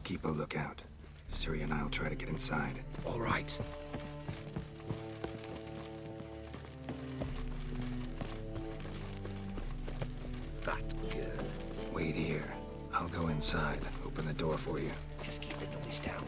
keep a lookout. Ciri and I'll try to get inside. All right. That girl. Wait here. I'll go inside. Open the door for you. Just keep the noise down.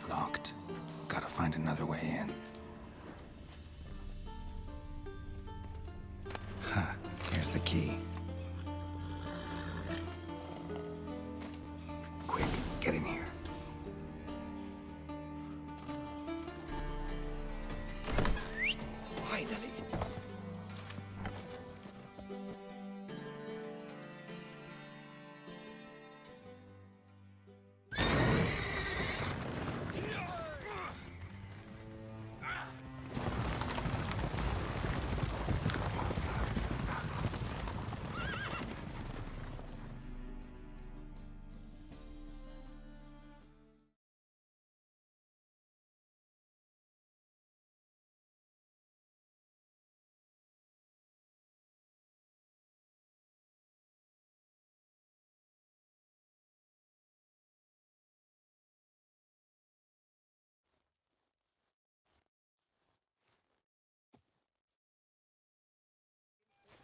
Locked. Gotta find another way in. Huh. Here's the key. Quick, get in here. Finally.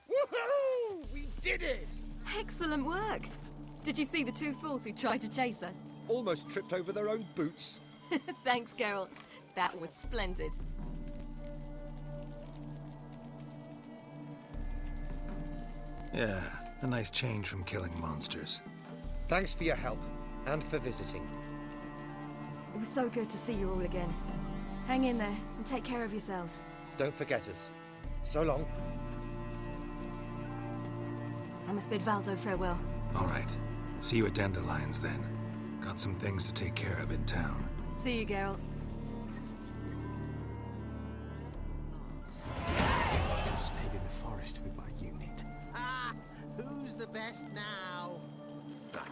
Woohoo! We did it! Excellent work! Did you see the two fools who tried to chase us? Almost tripped over their own boots. Thanks, Geralt. That was splendid. Yeah, a nice change from killing monsters. Thanks for your help, and for visiting. It was so good to see you all again. Hang in there, and take care of yourselves. Don't forget us. So long. I must bid Valdo farewell. All right. See you at Dandelions then. Got some things to take care of in town. See you, Geralt. I've stayed in the forest with my unit. Ah, who's the best now? That.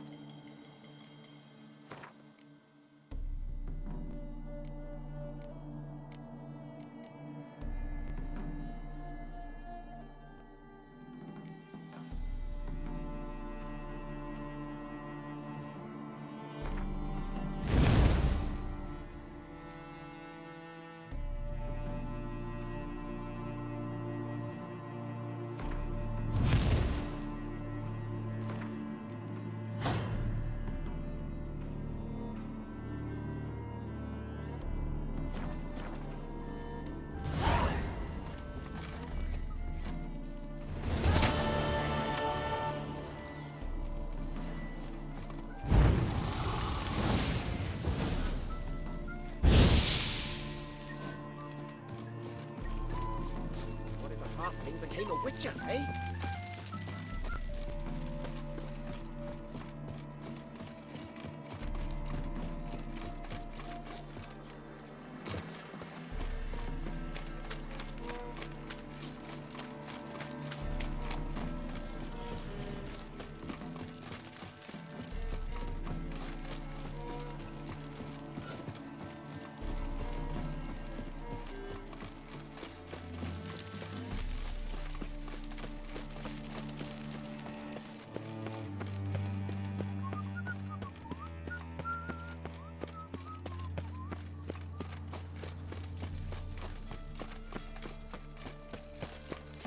What if a halfling became a witcher, eh?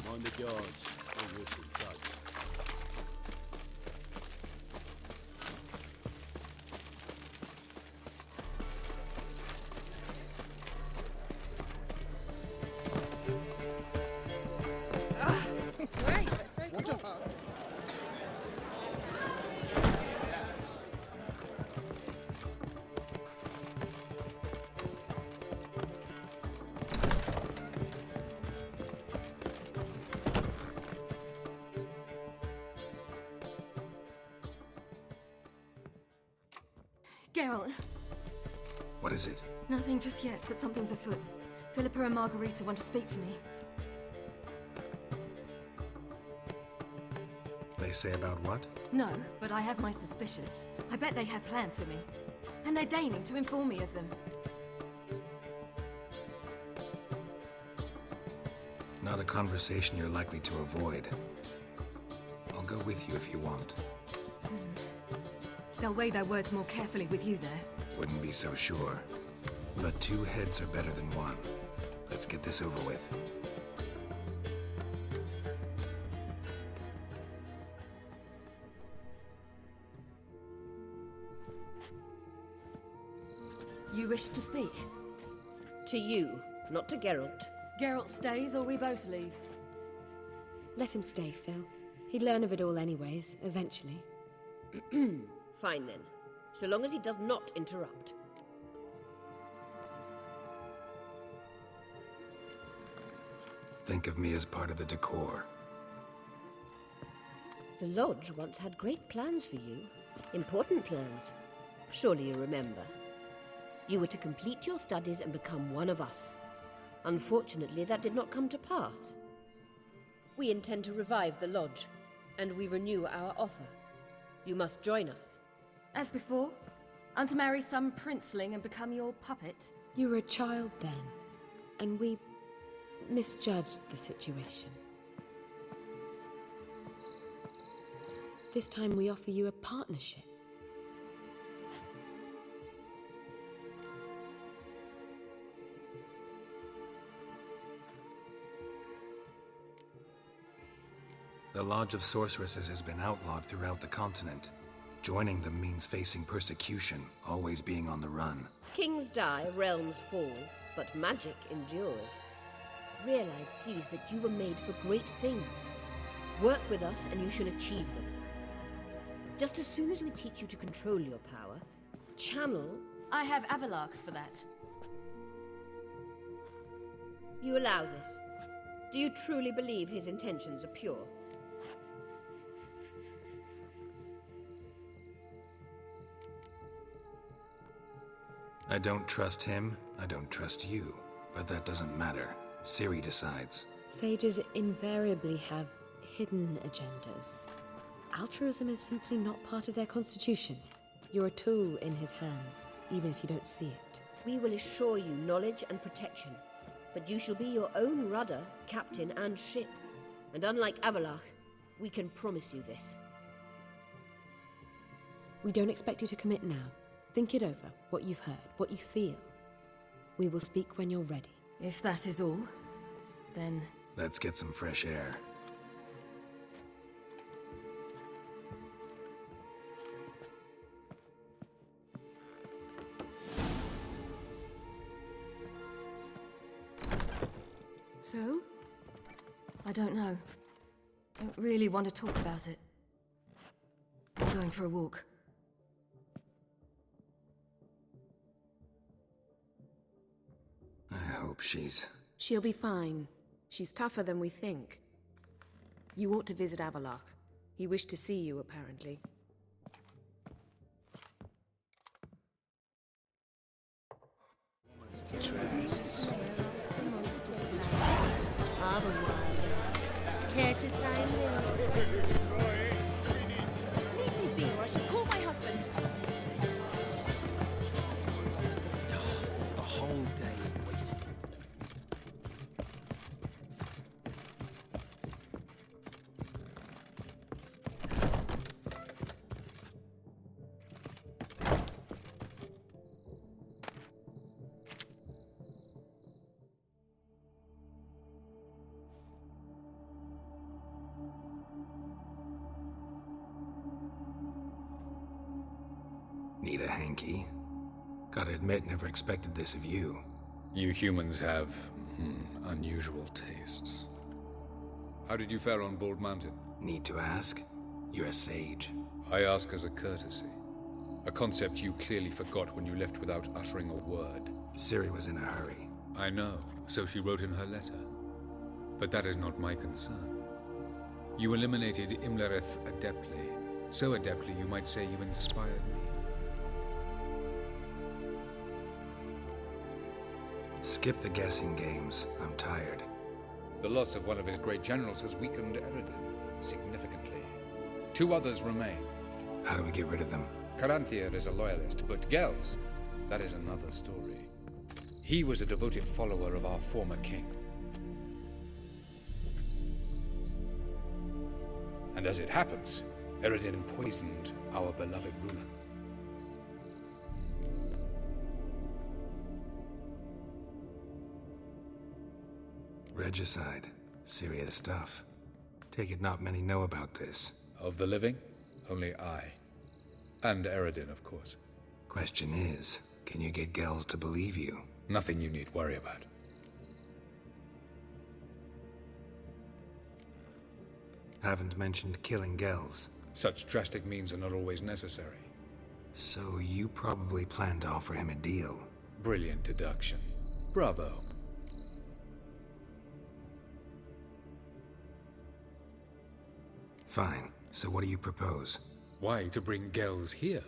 Mind the guards. I'll hear some thuds. Great, that's so What cool. a hug. Geralt! What is it? Nothing just yet, but something's afoot. Philippa and Margarita want to speak to me. They say about what? No, but I have my suspicions. I bet they have plans for me. And they're deigning to inform me of them. Not a conversation you're likely to avoid. I'll go with you if you want. They'll weigh their words more carefully with you there. Wouldn't be so sure. But 2 heads are better than 1. Let's get this over with. You wish to speak? To you, not to Geralt. Geralt stays or we both leave? Let him stay, Phil. He'd learn of it all anyways, eventually. Fine then. So long as he does not interrupt. Think of me as part of the decor. The Lodge once had great plans for you. Important plans. Surely you remember. You were to complete your studies and become one of us. Unfortunately, that did not come to pass. We intend to revive the Lodge, and we renew our offer. You must join us. As before? I'm to marry some princeling and become your puppet? You were a child then, and we misjudged the situation. This time we offer you a partnership. The Lodge of Sorceresses has been outlawed throughout the continent. Joining them means facing persecution, always being on the run. Kings die, realms fall, but magic endures. Realize, please, that you were made for great things. Work with us and you shall achieve them. Just as soon as we teach you to control your power, channel... I have Avalark for that. You allow this. Do you truly believe his intentions are pure? I don't trust him, I don't trust you. But that doesn't matter. Ciri decides. Sages invariably have hidden agendas. Altruism is simply not part of their constitution. You're a tool in his hands, even if you don't see it. We will assure you knowledge and protection, but you shall be your own rudder, captain, and ship. And unlike Avalark, we can promise you this. We don't expect you to commit now. Think it over, what you've heard, what you feel. We will speak when you're ready. If that is all, then... Let's get some fresh air. So? I don't know. Don't really want to talk about it. I'm going for a walk. I hope she's... She'll be fine. She's tougher than we think. You ought to visit Avalark. He wished to see you, apparently. Care to sign in? Leave me be, or I shall call my husband. The whole day wasted. Need a hanky? Gotta admit, never expected this of you. You humans have, unusual tastes. How did you fare on Bald Mountain? Need to ask? You're a sage. I ask as a courtesy. A concept you clearly forgot when you left without uttering a word. Ciri was in a hurry. I know, so she wrote in her letter. But that is not my concern. You eliminated Imlerith adeptly. So adeptly you might say you inspired me. Skip the guessing games. I'm tired. The loss of one of his great generals has weakened Eredin significantly. 2 others remain. How do we get rid of them? Caranthir is a loyalist, but Gels, that is another story. He was a devoted follower of our former king. And as it happens, Eredin poisoned our beloved ruler. Regicide. Serious stuff. Take it not many know about this. Of the living, only I. And Eredin, of course. Question is, can you get Gels to believe you? Nothing you need worry about. Haven't mentioned killing Gels. Such drastic means are not always necessary. So you probably plan to offer him a deal. Brilliant deduction. Bravo. Fine. So what do you propose? Why, to bring Gels here.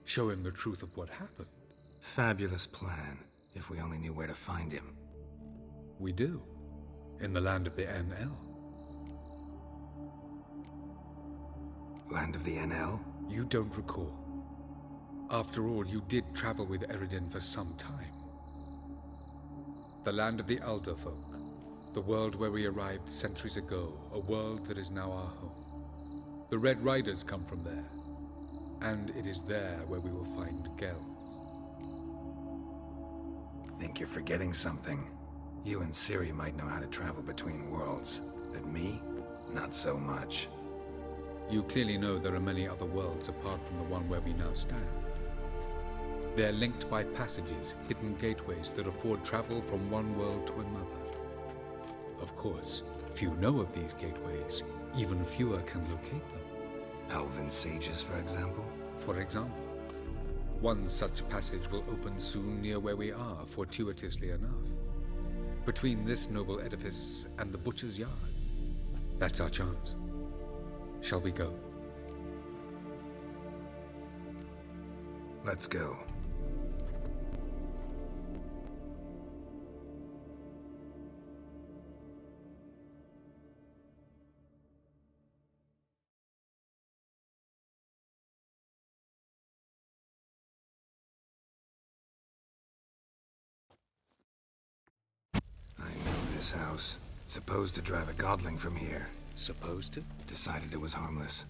Show him the truth of what happened. Fabulous plan, if we only knew where to find him. We do. In the land of the NL. Land of the NL? You don't recall. After all, you did travel with Eredin for some time. The land of the Alder folk. The world where we arrived centuries ago. A world that is now our home. The Red Riders come from there. And it is there where we will find Gels. Think you're forgetting something. You and Ciri might know how to travel between worlds, but me? Not so much. You clearly know there are many other worlds apart from the one where we now stand. They're linked by passages, hidden gateways that afford travel from one world to another. Of course, few know of these gateways, even fewer can locate them. Elven sages, for example? For example. One such passage will open soon near where we are, fortuitously enough. Between this noble edifice and the butcher's yard. That's our chance. Shall we go? Let's go. This house. Supposed to drive a godling from here. Supposed to? Decided it was harmless.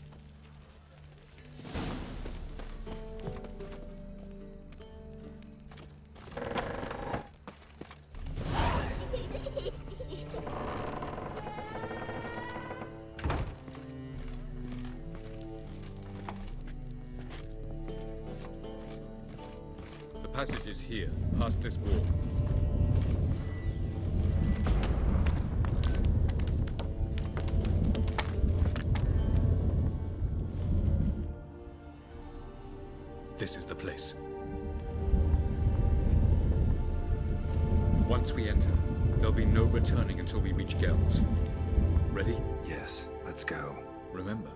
The passage is here, past this wall. This is the place. Once we enter, there'll be no returning until we reach Gels. Ready? Yes, let's go. Remember,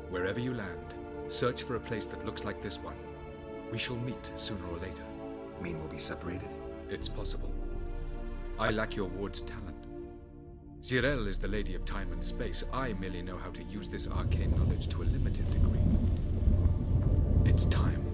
wherever you land, search for a place that looks like this one. We shall meet sooner or later. Mean we'll be separated? It's possible. I lack your ward's talent. Zirel is the Lady of Time and Space. I merely know how to use this arcane knowledge to a limited degree. It's time.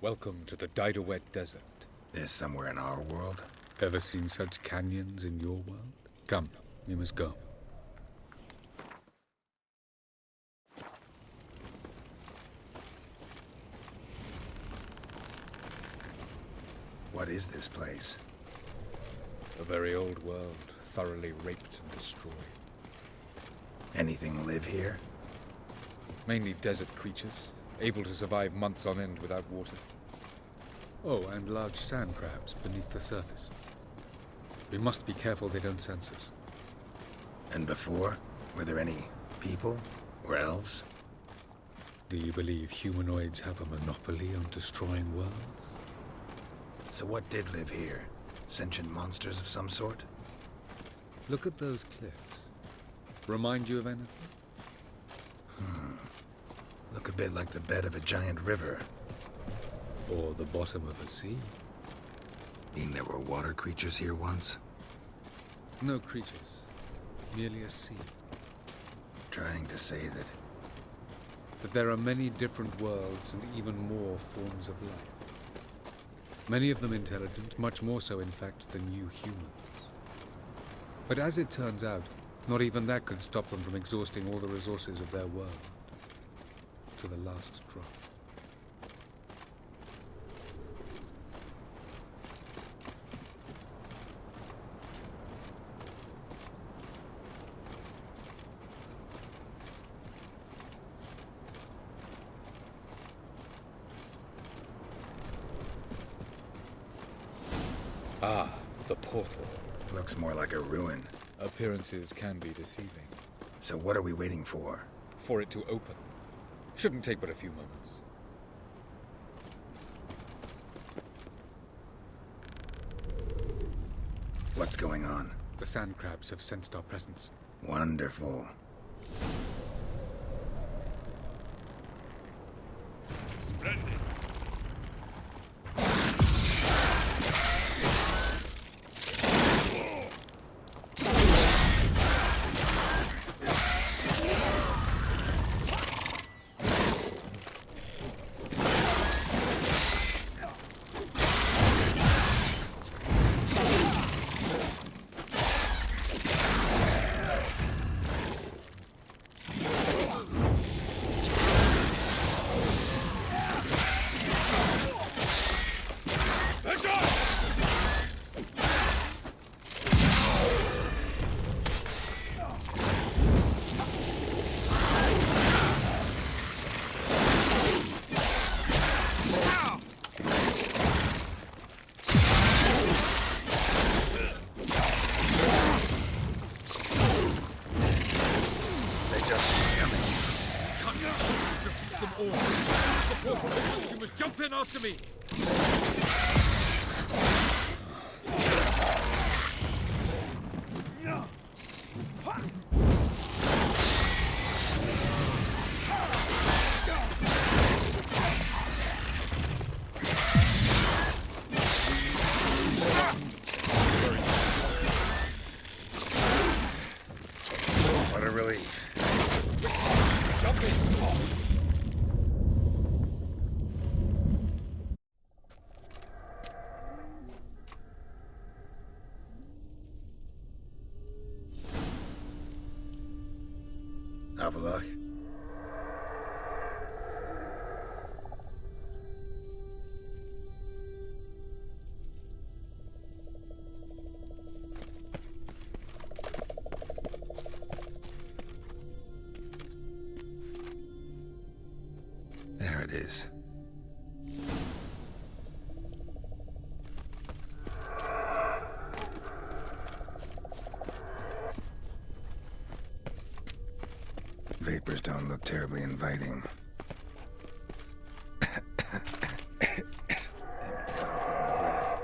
Welcome to the Daidaret Desert. This somewhere in our world? Ever seen such canyons in your world? Come, we must go. What is this place? A very old world, thoroughly raped and destroyed. Anything live here? Mainly desert creatures, able to survive months on end without water. Oh, and large sand crabs beneath the surface. We must be careful they don't sense us. And before? Were there any people? Or elves? Do you believe humanoids have a monopoly on destroying worlds? So what did live here? Sentient monsters of some sort? Look at those cliffs. Remind you of anything? Look a bit like the bed of a giant river. Or the bottom of a sea? Mean there were water creatures here once? No creatures. Merely a sea. Trying to say that... But there are many different worlds and even more forms of life. Many of them intelligent, much more so in fact than you humans. But as it turns out, not even that could stop them from exhausting all the resources of their world. To the last drop. Ah, the portal. Looks more like a ruin. Appearances can be deceiving. So what are we waiting for? For it to open. Shouldn't take but a few moments. What's going on? The sand crabs have sensed our presence. Wonderful. Splendid. You must jump in after me! What a relief. Jump in! Avallac'h? There it is. Vapors don't look terribly inviting. Damn it, cut off with my breath.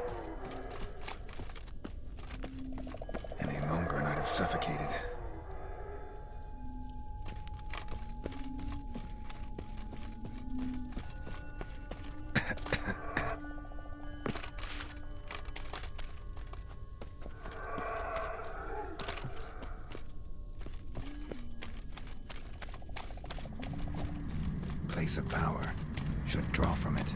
Any longer and I'd have suffocated. Place of power. Should draw from it.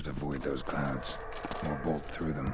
should avoid those clouds, or bolt through them.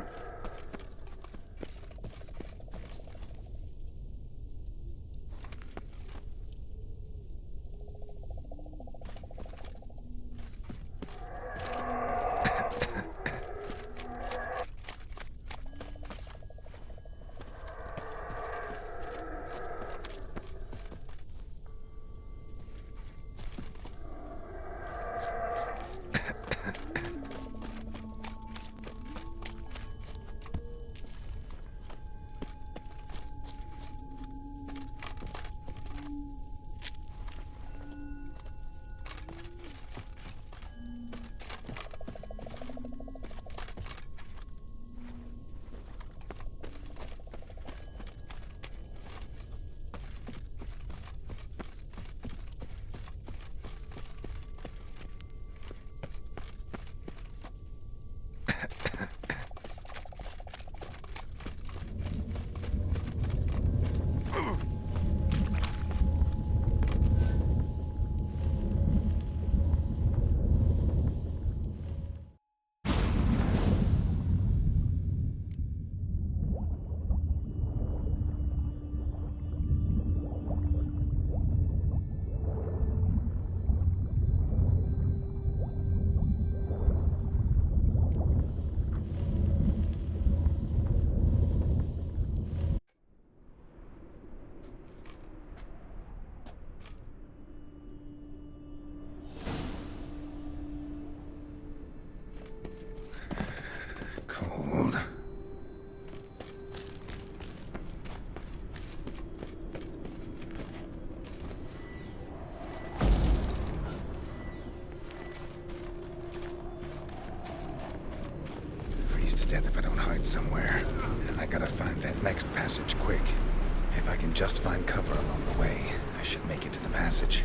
Cold. Freeze to death if I don't hide somewhere. And I gotta find that next passage quick. If I can just find cover along the way, I should make it to the passage.